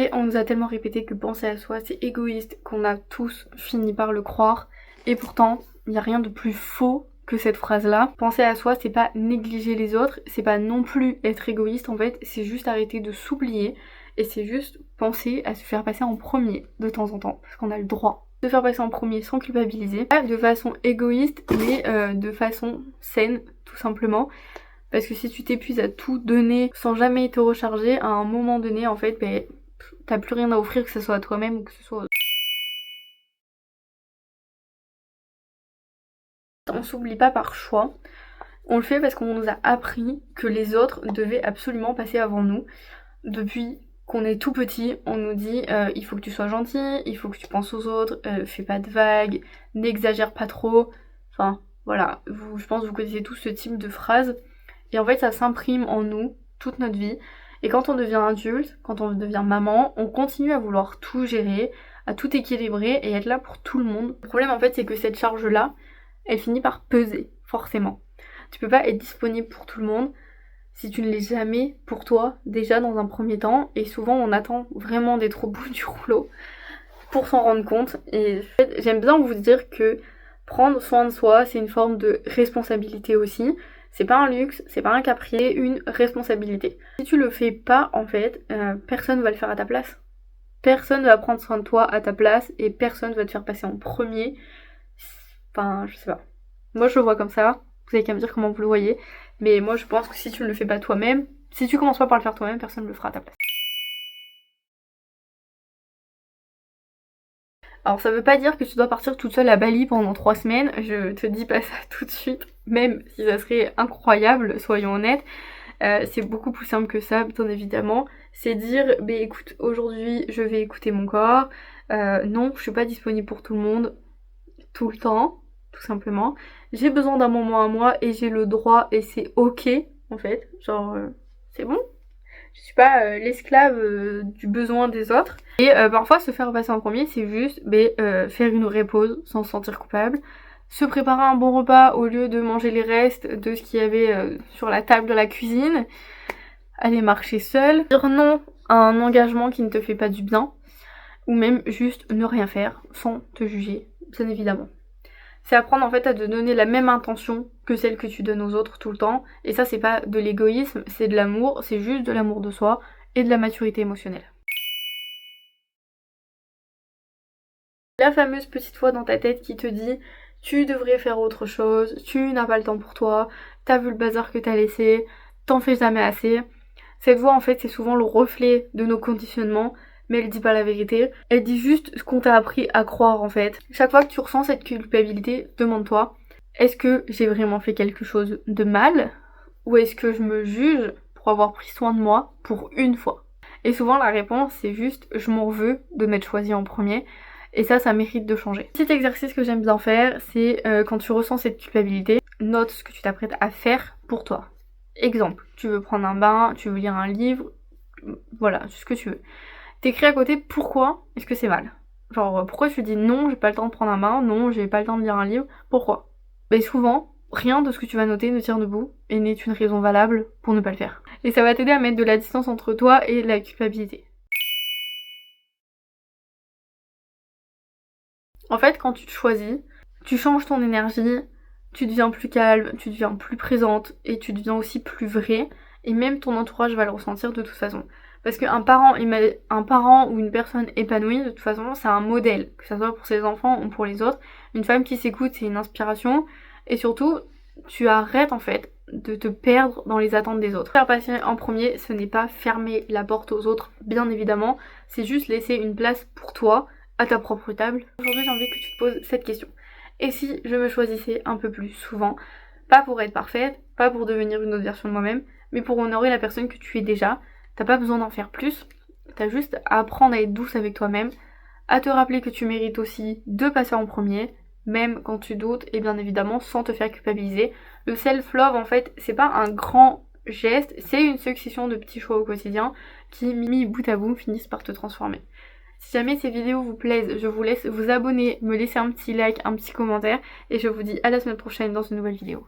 Et on nous a tellement répété que penser à soi c'est égoïste qu'on a tous fini par le croire. Et pourtant, il n'y a rien de plus faux que cette phrase-là. Penser à soi, c'est pas négliger les autres, c'est pas non plus être égoïste en fait, c'est juste arrêter de s'oublier et c'est juste penser à se faire passer en premier de temps en temps, parce qu'on a le droit de faire passer en premier sans culpabiliser, pas de façon égoïste mais de façon saine tout simplement. Parce que si tu t'épuises à tout donner sans jamais te recharger, à un moment donné en fait, t'as plus rien à offrir, que ce soit à toi-même ou que ce soit... On s'oublie pas par choix, on le fait parce qu'on nous a appris que les autres devaient absolument passer avant nous. Depuis qu'on est tout petit, on nous dit il faut que tu sois gentil, il faut que tu penses aux autres, fais pas de vagues, n'exagère pas trop. Enfin voilà, je pense que vous connaissez tous ce type de phrases. Et en fait ça s'imprime en nous toute notre vie. Et quand on devient adulte, quand on devient maman, on continue à vouloir tout gérer, à tout équilibrer et être là pour tout le monde. Le problème en fait c'est que cette charge-là, elle finit par peser, forcément. Tu peux pas être disponible pour tout le monde si tu ne l'es jamais pour toi, déjà dans un premier temps. Et souvent on attend vraiment d'être au bout du rouleau pour s'en rendre compte. Et en fait, j'aime bien vous dire que prendre soin de soi, c'est une forme de responsabilité aussi. C'est pas un luxe, c'est pas un caprice, c'est une responsabilité. Si tu le fais pas, en fait, personne va le faire à ta place. Personne va prendre soin de toi à ta place et personne va te faire passer en premier. Enfin, je sais pas. Moi, je le vois comme ça. Vous avez qu'à me dire comment vous le voyez. Mais moi, je pense que si tu ne le fais pas toi-même, si tu commences pas par le faire toi-même, personne ne le fera à ta place. Alors ça veut pas dire que tu dois partir toute seule à Bali pendant 3 semaines, je te dis pas ça tout de suite, même si ça serait incroyable, soyons honnêtes. C'est beaucoup plus simple que ça, bien évidemment. C'est dire, écoute, aujourd'hui je vais écouter mon corps, non, je suis pas disponible pour tout le monde, tout le temps, tout simplement. J'ai besoin d'un moment à moi et j'ai le droit et c'est ok, en fait, genre, c'est bon. Je suis pas l'esclave du besoin des autres. Et parfois se faire passer en premier, c'est juste faire une vraie pause sans se sentir coupable. Se préparer un bon repas au lieu de manger les restes de ce qu'il y avait sur la table de la cuisine. Aller marcher seul. Dire non à un engagement qui ne te fait pas du bien. Ou même juste ne rien faire sans te juger, bien évidemment. C'est apprendre en fait à te donner la même intention que celle que tu donnes aux autres tout le temps. Et ça c'est pas de l'égoïsme, c'est de l'amour, c'est juste de l'amour de soi et de la maturité émotionnelle. La fameuse petite voix dans ta tête qui te dit tu devrais faire autre chose, tu n'as pas le temps pour toi, t'as vu le bazar que t'as laissé, t'en fais jamais assez. Cette voix en fait c'est souvent le reflet de nos conditionnements, mais elle dit pas la vérité. Elle dit juste ce qu'on t'a appris à croire en fait. Chaque fois que tu ressens cette culpabilité, demande-toi, est-ce que j'ai vraiment fait quelque chose de mal? Ou est-ce que je me juge pour avoir pris soin de moi pour une fois? Et souvent la réponse c'est juste je m'en veux de m'être choisie en premier. Et ça mérite de changer. Petit exercice que j'aime bien faire, c'est quand tu ressens cette culpabilité, note ce que tu t'apprêtes à faire pour toi. Exemple, tu veux prendre un bain, tu veux lire un livre, voilà, ce que tu veux. T'écris à côté pourquoi est-ce que c'est mal. Genre, pourquoi tu dis non, j'ai pas le temps de prendre un bain, non, j'ai pas le temps de lire un livre, pourquoi? Souvent, rien de ce que tu vas noter ne tient debout et n'est une raison valable pour ne pas le faire. Et ça va t'aider à mettre de la distance entre toi et la culpabilité. En fait, quand tu te choisis, tu changes ton énergie, tu deviens plus calme, tu deviens plus présente et tu deviens aussi plus vraie. Et même ton entourage va le ressentir de toute façon. Parce qu'un parent ou une personne épanouie, de toute façon, c'est un modèle. Que ce soit pour ses enfants ou pour les autres. Une femme qui s'écoute, c'est une inspiration. Et surtout, tu arrêtes en fait de te perdre dans les attentes des autres. Faire passer en premier, ce n'est pas fermer la porte aux autres, bien évidemment. C'est juste laisser une place pour toi à ta propre table. Aujourd'hui j'ai envie que tu te poses cette question. Et si je me choisissais un peu plus souvent, pas pour être parfaite, pas pour devenir une autre version de moi-même, mais pour honorer la personne que tu es déjà. T'as pas besoin d'en faire plus, t'as juste à apprendre à être douce avec toi-même, à te rappeler que tu mérites aussi de passer en premier, même quand tu doutes, et bien évidemment sans te faire culpabiliser. Le self-love en fait, c'est pas un grand geste, c'est une succession de petits choix au quotidien qui, mis bout à bout, finissent par te transformer. Si jamais ces vidéos vous plaisent, je vous laisse vous abonner, me laisser un petit like, un petit commentaire et je vous dis à la semaine prochaine dans une nouvelle vidéo.